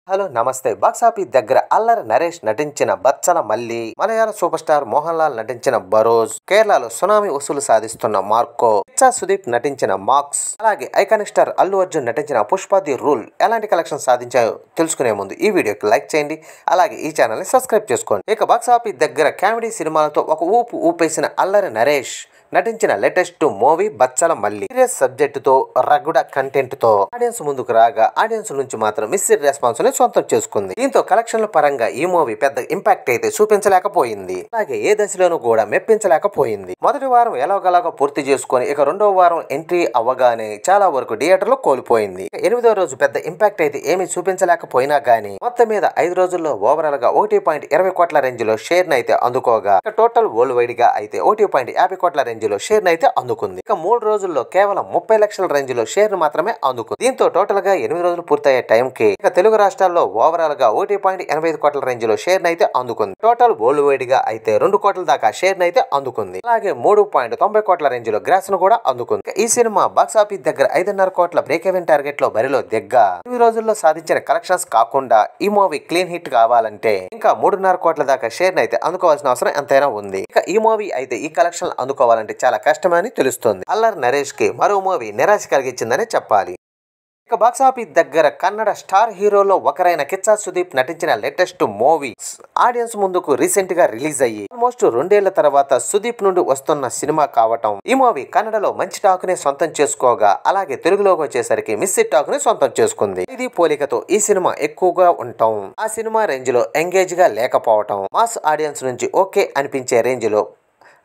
Hello నమస్తే. Box office దగ్గర అల్లరి నరేష్ నటించిన బచ్చల మల్లి, మలయాళ సూపర్ స్టార్ మోహన్ లాల్ నటించిన బరోజ్, కేరళలో సునామీ వసూలు సాధిస్తున్న మార్కో, కిచ్చా సుదీప్ నటించిన మాక్స్, అలాగే ఐకానిక్ స్టార్ అల్లు అర్జున్ నటించిన పుష్ప ది రూల్ ఎలాంటి కలెక్షన్ సాధించాయో తెలుసుకునే ముందు ఈ వీడియోకి లైక్ చేయండి, అలాగే ఈ ఛానల్ ని సబ్స్క్రైబ్ చేసుకోండి. ఇక బాక్సాఫీస్ దగ్గర కామెడీ సినిమాలతో ఒక ఊపేసిన అల్లరి నరేష్ నటించిన లేటెస్ట్ మూవీ బచ్చల మల్లి. సీరియస్ సబ్జెక్ట్ తో రగుడ కంటెంట్ తో ఆడియన్స్ ముందుకు రాగా ఆడియన్స్ నుంచి మాత్రం మిస్డ్ రెస్పాన్స్ ని సొంతం చేసుకుంది. దీంతో కలెక్షన్ల పరంగా ఈ మూవీ పెద్ద ఇంపాక్ట్ అయితే చూపించలేకపోయింది, అలాగే ఏ దశలోనూ కూడా మెప్పించలేకపోయింది. మొదటి వారం ఎలాగలాగా పూర్తి చేసుకుని ఇక రెండవ వారం ఎంట్రీ అవ్వగానే చాలా వరకు థియేటర్లో కోల్పోయింది. 8వ రోజు పెద్ద ఇంపాక్ట్ అయితే ఏమీ చూపించలేకపోయినా గానీ మొత్తం మీద 5 రోజుల్లో ఓవరాల్ గా 1.20 కోట్ల రేంజ్ లో షేర్ అయితే అందుకోగా టోటల్ వరల్డ్ వైడ్ గా అయితే 1.50 కోట్ల రేంజ్ లో షేర్ అయితే అందుకుంది. ఇక 3 రోజుల్లో కేవలం 30 లక్షల రేంజ్ లో షేర్ మాత్రమే అందుకుంది. దీంతో టోటల్ గా 8 రోజులు పూర్తయ్యే టైం కి ఇక తెలుగు రాష్ట్రాల్లో ఓవరాల్ గా 1.85 కోట్ల రేంజ్ లో షేర్ అయితే అందుకుంది. టోటల్ వరల్డ్ వైడ్ గా అయితే 2 కోట్ల దాకా షేర్ అయితే అందుకుంది. అలాగే 3.90 కోట్ల రేంజ్ లో గ్రాస్ ను కూడా అందుకుంది. ఈ సినిమా బాక్సాఫీస్ దగ్గర 5.5 కోట్ల బ్రేక్ ఈవెన్ టార్గెట్ లో బరిలో దిగ్గా 8 రోజుల్లో సాధించిన కలెక్షన్స్ కాకుండా ఈ మూవీ క్లీన్ హిట్ కావాలంటే ఇంకా 3.5 కోట్ల దాకా షేర్ అయితే అందుకోవాల్సిన అవసరం ఎంతైనా ఉంది. ఇక ఈ మూవీ అయితే ఈ కలెక్షన్ అందుకోవాలంటే చాలా కష్టమని తెలుస్తుంది. అల్లరి నరేష్ కి మరో మూవీ నిరాశ కలిగించిందని చెప్పాలి. ఇక బాక్సాఫీస్ దగ్గర కన్నడ స్టార్ హీరోలో ఒకరైన కిచ్చా సుదీప్ నటించిన లేటెస్ట్ మూవీస్ ఆడియన్స్ ముందుకు రీసెంట్ గా రిలీజ్ అయ్యి ఆల్మోస్ట్ 2 ఏళ్ల తర్వాత సుదీప్ నుండి వస్తున్న సినిమా కావటం ఈ మూవీ కన్నడలో మంచి టాక్ ని సొంతం చేసుకోగా అలాగే తెలుగులోకి వచ్చేసరికి మిస్డ్ టాక్ ని సొంతం చేసుకుంది. ఇది పోలికతో ఈ సినిమా ఎక్కువగా ఉండటం, ఆ సినిమా రేంజ్ లో ఎంగేజ్ గా లేకపోవటం, మాస్ ఆడియన్స్ నుంచి ఓకే అనిపించే రేంజ్ లో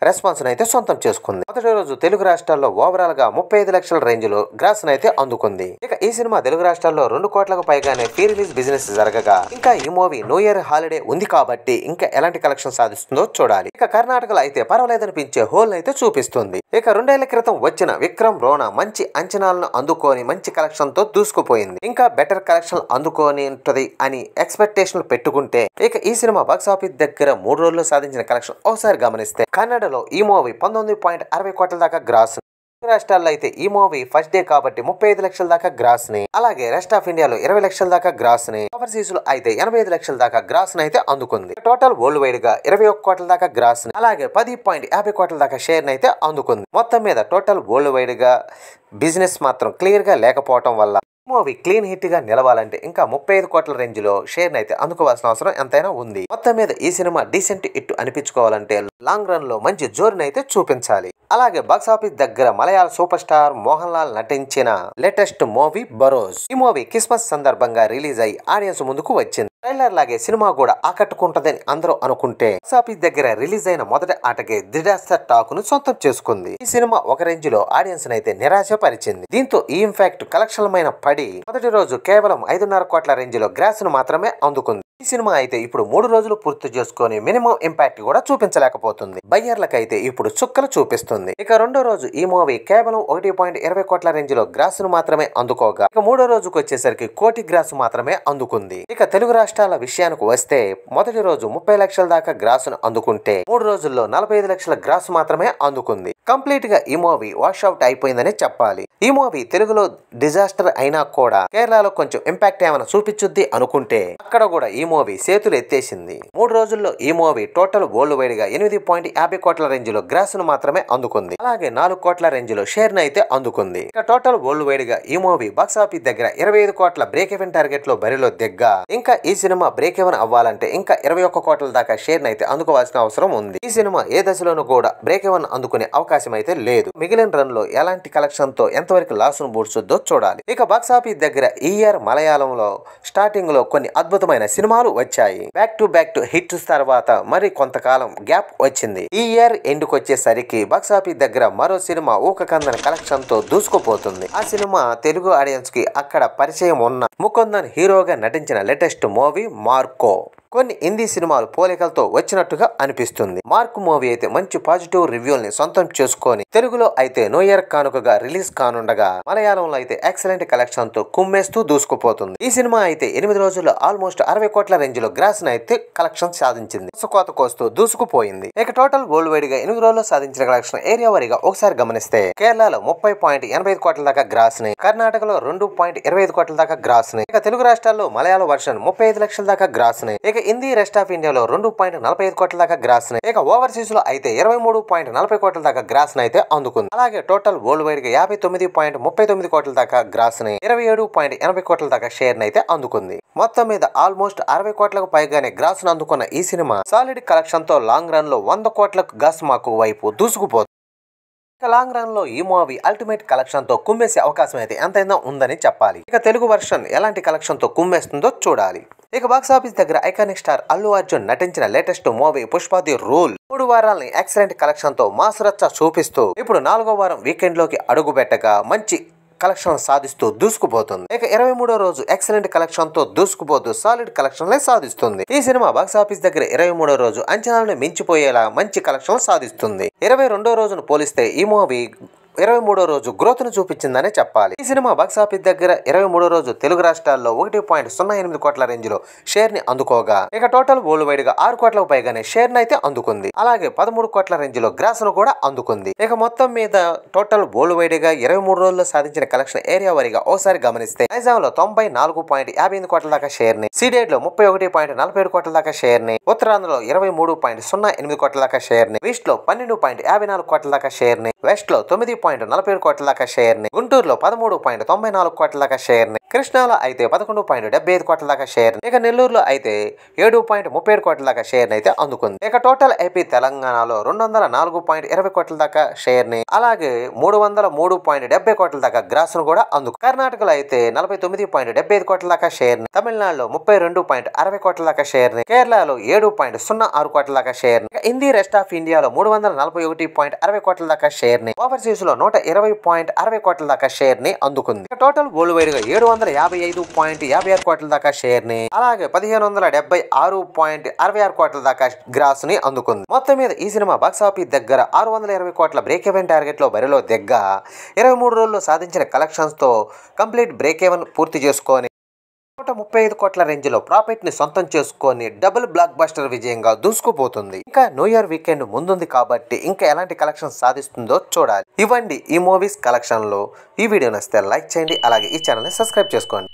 రెస్పాన్స్ అయితే సొంతం చేసుకుంది. మొదటి రోజు తెలుగు రాష్ట్రాల్లో ఓవరాల్ గా 35 లక్షల రేంజ్ లో గ్రాస్ అయితే అందుకుంది. ఇక ఈ సినిమా తెలుగు రాష్ట్రాల్లో 2 కోట్లకు పైగానే ప్రీ రిలీజ్ బిజినెస్ జరగగా ఇంకా ఈ మూవీ న్యూ ఇయర్ హాలిడే ఉంది కాబట్టి ఇంకా ఎలాంటి కలెక్షన్ సాధిస్తుందో చూడాలి. ఇక కర్ణాటకలో అయితే పర్వాలేదనిపించే హోల్ అయితే చూపిస్తుంది. ఇక 2 ఏళ్ల క్రితం వచ్చిన విక్రమ్ రోనా మంచి అంచనాలను అందుకొని మంచి కలెక్షన్ తో దూసుకుపోయింది. ఇంకా బెటర్ కలెక్షన్ అందుకొని ఉంటది అని ఎక్స్పెక్టేషన్లు పెట్టుకుంటే ఇక ఈ సినిమా బాక్సాఫీస్ దగ్గర 3 రోజుల్లో సాధించిన కలెక్షన్ ఒకసారి గమనిస్తే కన్నడ ఈ మూవీ 19.60 కోట్ల దాకా గ్రాస్, రాష్ట్రాల్లో అయితే ఈ మూవీ ఫస్ట్ డే కాబట్టి 35 లక్షల దాకా గ్రాస్ ని, అలాగే రెస్ట్ ఆఫ్ ఇండియాలో 20 లక్షల దాకా గ్రాస్ ని, ఓవర్సీస్ లో అయితే 85 లక్షల దాకా గ్రాస్ ని అయితే అందుకుంది. టోటల్ వరల్డ్ వైడ్ గా 21 కోట్ల దాకా గ్రాస్ ని, అలాగే 10.50 కోట్ల దాకా షేర్ ని అయితే అందుకుంది. మొత్తం మీద టోటల్ వరల్డ్ వైడ్ గా బిజినెస్ మాత్రం క్లియర్ గా లేకపోవడం వల్ల మూవీ క్లీన్ హిట్ గా నిలవాలంటే ఇంకా 35 కోట్ల రేంజ్ లో షేర్ అయితే అందుకోవాల్సిన అవసరం ఎంతైనా ఉంది. మొత్తం మీద ఈ సినిమా డీసెంట్ హిట్ అనిపించుకోవాలంటే లాంగ్ రన్ లో మంచి జోరుని అయితే చూపించాలి. అలాగే బాక్సాఫీస్ దగ్గర మలయాళ సూపర్ స్టార్ మోహన్ లాల్ నటించిన లేటెస్ట్ మూవీ బరోజ్. ఈ మూవీ క్రిస్మస్ సందర్భంగా రిలీజ్ అయ్యి ఆడియన్స్ ముందుకు వచ్చింది. ట్రైలర్ లాగే సినిమా కూడా ఆకట్టుకుంటదని అందరూ అనుకుంటే బాక్సాఫీస్ దగ్గర రిలీజ్ అయిన మొదటి ఆటకే డిజాస్టర్ టాక్ ను సొంతం చేసుకుంది. ఈ సినిమా ఒక రేంజ్ లో ఆడియన్స్ అయితే నిరాశపరిచింది. దీంతో ఈ ఇంపాక్ట్ కలెక్షన్లమైన పడి మొదటి రోజు కేవలం 5.5 కోట్ల రేంజ్ లో గ్రాస్ ను మాత్రమే అందుకుంది. ఈ సినిమా అయితే ఇప్పుడు 3 రోజులు పూర్తి చేసుకుని మినిమం ఇంపాక్ట్ కూడా చూపించలేకపోతుంది. బయ్యర్లకైతే ఇప్పుడు చుక్కలు చూపిస్తుంది. ఇక రెండో రోజు ఈ మూవీ కేవలం 1.20 కోట్ల రేంజ్ లో గ్రాస్ ను మాత్రమే అందుకోగా ఇక 3వ రోజుకు వచ్చేసరికి 1 కోటి గ్రాస్ మాత్రమే అందుకుంది. ఇక తెలుగు రాష్ట్రాల విషయానికి వస్తే మొదటి రోజు 30 లక్షల దాకా గ్రాస్ ను అందుకుంటే 3 రోజుల్లో 45 లక్షల గ్రాస్ మాత్రమే అందుకుంది. కంప్లీట్ గా ఈ మూవీ వాష్ అవుట్ అయిపోయిందని చెప్పాలి. ఈ మూవీ తెలుగులో డిజాస్టర్ అయినా కూడా కేరళలో కొంచెం ఇంపాక్ట్ ఏమైనా చూపించుద్ది అనుకుంటే అక్కడ కూడా ఈ మూవీ చేతులు ఎత్తేసింది. 3 రోజుల్లో ఈ మూవీ టోటల్ వరల్డ్ వైడ్ గా 8.50 కోట్ల రేంజ్ లో గ్రాస్ ను మాత్రమే అందుకుంది. అలాగే 4 కోట్ల రేంజ్ లో షేర్ ను అయితే అందుకుంది. ఇక టోటల్ వరల్డ్ వైడ్ గా ఈ మూవీ బాక్సాఫీస్ దగ్గర 25 కోట్ల బ్రేక్ ఈవెన్ టార్గెట్ లో బరిలో దిగ్గా ఇంకా ఈ సినిమా బ్రేక్ ఈవెన్ అవ్వాలంటే ఇంకా 21 కోట్ల దాకా షేర్ ను అయితే అందుకోవాల్సిన అవసరం ఉంది. ఈ సినిమా ఏ దశలోనూ కూడా బ్రేక్ ఈవెన్ అందుకునే అవకాశం అయితే లేదు. మిగిలిన రన్ లో ఎలాంటి కలెక్షన్ తో ఎంతవరకు లాస్ ను బూడ్చుద్దో చూడాలి. ఇక బాక్సాఫీస్ దగ్గర ఈ ఇయర్ మలయాళంలో స్టార్టింగ్ లో కొన్ని అద్భుతమైన సినిమాలు వచ్చాయి. బ్యాక్ టు హిట్స్ తర్వాత మరి కొంతకాలం గ్యాప్ వచ్చింది. ఈ ఇయర్ ఎండ్కి వచ్చేసరికి బాక్సాఫీస్ దగ్గర మరో సినిమా ఊకకందని కలెక్షన్ తో దూసుకుపోతుంది. ఆ సినిమా తెలుగు ఆడియన్స్ కి అక్కడ పరిచయం ఉన్న ముకుందన్ హీరోగా నటించిన లేటెస్ట్ మూవీ మార్కో. కొన్ని హిందీ సినిమాలు పోలికలతో వచ్చినట్టుగా అనిపిస్తుంది. మార్క్ మూవీ అయితే మంచి పాజిటివ్ రివ్యూల్ని సొంతం చేసుకొని తెలుగులో అయితే న్యూ ఇయర్ కానుకగా రిలీజ్ కానుండగా మలయాళంలో అయితే ఎక్సలెంట్ కలెక్షన్ తో కుమ్మేస్తూ దూసుకుపోతుంది. ఈ సినిమా అయితే 8 రోజుల్లో ఆల్మోస్ట్ 60 కోట్ల రేంజ్ లో గ్రాస్ అయితే కలెక్షన్ సాధించింది. కోత కోస్తూ దూసుకుపోయింది. ఇక టోటల్ వరల్డ్ వైడ్ గా 8 రోజుల్లో సాధించిన కలెక్షన్ ఏరియా వారీగా ఒకసారి గమనిస్తే కేరళలో 30.85 కోట్ల దాకా గ్రాస్ ని, కర్ణాటకలో 2.25 కోట్ల దాకా గ్రాస్ ని, ఇక తెలుగు రాష్ట్రాల్లో మలయాళ వర్షన్ 35 లక్షల దాకా గ్రాస్ ని, ఇక హిందీ రెస్ట్ ఆఫ్ ఇండియాలో 2.45 కోట్ల దాకా గ్రాస్ ని, ఇక ఓవర్సీస్ లో అయితే 23.40 కోట్ల దాకా గ్రాస్ ని అయితే అందుకుంది. అలాగే టోటల్ వరల్డ్ వైడ్ గా 59.39 కోట్ల దాకా గ్రాస్ ని, 27.80 కోట్ల దాకా షేర్ ని అయితే అందుకుంది. మొత్తం మీద ఆల్మోస్ట్ 60 కోట్లకు పైగానే గ్రాస్ ను అందుకున్న ఈ సినిమా సాలిడ్ కలెక్షన్ తో లాంగ్ రన్ లో 100 కోట్లకు గ్రాస్ మార్కు వైపు దూసుకుపోతుంది. లాంగ్ రన్ లో ఈ మూవీ అల్టిమేట్ కలెక్షన్ తో కుమ్మేసే అవకాశం అయితే ఎంతైనా ఉందని చెప్పాలి. ఇక తెలుగు వర్షన్ ఎలాంటి కలెక్షన్ తో కుమ్మేస్తుందో చూడాలి. ఇక బాక్సాఫీస్ దగ్గర ఐకానిక్ స్టార్ అల్లు అర్జున్ నటించిన latest movie Pushpa the rule 3 వారాలని ఎక్సలెంట్ కలెక్షన్ తో మాస్ రచ్చ చూపిస్తూ ఇప్పుడు 4వ వారం వీకెండ్ లోకి అడుగు పెట్టగా మంచి కలెక్షన్ సాధిస్తూ దూసుకుపోతుంది. ఇక 23వ రోజు ఎక్సలెంట్ కలెక్షన్ తో దూసుకుపోతూ సాలిడ్ కలెక్షన్ సాధిస్తుంది. ఈ సినిమా బాక్సాఫీస్ దగ్గర 23వ రోజు అంచనాలను మించిపోయేలా మంచి కలెక్షన్ సాధిస్తుంది. 22వ రోజును పోలిస్తే ఈ మూవీ 23వ రోజు గ్రోత్ ను చూపించిందనే చెప్పాలి. ఈ సినిమా బాక్సాఫీస్ దగ్గర 23వ రోజు తెలుగు రాష్ట్రాల్లో 1.08 కోట్ల రేంజ్ లో షేర్ ని అందుకోగా ఇక టోటల్ వరల్డ్ వైడ్ గా 6 కోట్లకు పైగానే షేర్ ని అయితే అందుకుంది. అలాగే 13 కోట్ల రేంజ్ లో గ్రాస్ ను కూడా అందుకుంది. ఇక మొత్తం మీద టోటల్ వరల్డ్ వైడ్ గా 23 రోజుల్లో సాధించిన కలెక్షన్ ఏరియా వారీగా ఒకసారి గమనిస్తే నైజాంలో 94.58 కోట్ల దాకా షేర్ ని, సీడెడ్ లో 31.47 కోట్ల దాకా షేర్ ని, ఉత్తరాంధ్రలో 23.08 కోట్ల దాకా షేర్ ని, ఈస్ట్ లో 12.54 కోట్ల దాకా షేర్ ని, వెస్ట్ లో 9.47 కోట్ల దాకా షేర్ ని, గుంటూరులో 13.94 కోట్ల దాకా షేర్ ని, కృష్ణాలో అయితే 11.75 కోట్ల దాకా షేర్ ని, ఇక నెల్లూరులో అయితే 7.37 కోట్ల దాకా షేర్ ని అయితే అందుకుంది. ఇక టోటల్ ఏపీ తెలంగాణలో 204.20 కోట్ల దాకా షేర్ ని, అలాగే 303.70 కోట్ల దాకా గ్రాస్ ను కూడా అందుకుంది. కర్ణాటకలో అయితే 49.75 కోట్ల దాకా షేర్ ని, తమిళనాడులో 32.60 కోట్ల దాకా షేర్ ని, కేరళలో 7.06 కోట్ల దాకా షేర్ ని, హిందీ రెస్ట్ ఆఫ్ ఇండియాలో 341.60 కోట్ల దాకా షేర్ ని, ఓవర్సీస్ లో 120.60 కోట్ల దాకా షేర్ ని అందుకుంది. టోటల్ వరల్డ్ వైడ్ గా 755.56 కోట్ల దాకా షేర్ ని, అలాగే 1576.66 కోట్ల దాకా గ్రాస్ ని అందుకుంది. మొత్తం మీద ఈ సినిమా బాక్సాఫీస్ దగ్గర 620 కోట్ల బ్రేక్ ఈవెన్ టార్గెట్ లో బరిలో దిగ్గ 23 రోజుల్లో సాధించిన కలెక్షన్స్ తో కంప్లీట్ బ్రేక్ ఈవెన్ పూర్తి చేసుకొని 135 కోట్ల రేంజ్ లో ప్రాఫిట్ ని సొంతం చేసుకొని డబుల్ బ్లాక్ బస్టర్ విజయంగా దూసుకుపోతుంది. ఇంకా న్యూ ఇయర్ వీకెండ్ ముందుంది కాబట్టి ఇంకా ఎలాంటి కలెక్షన్ సాధిస్తుందో చూడాలి. ఇవ్వండి ఈ మూవీస్ కలెక్షన్ లో. ఈ వీడియో నచ్చితే లైక్ చేయండి, అలాగే ఈ ఛానల్ ని సబ్స్క్రైబ్ చేసుకోండి.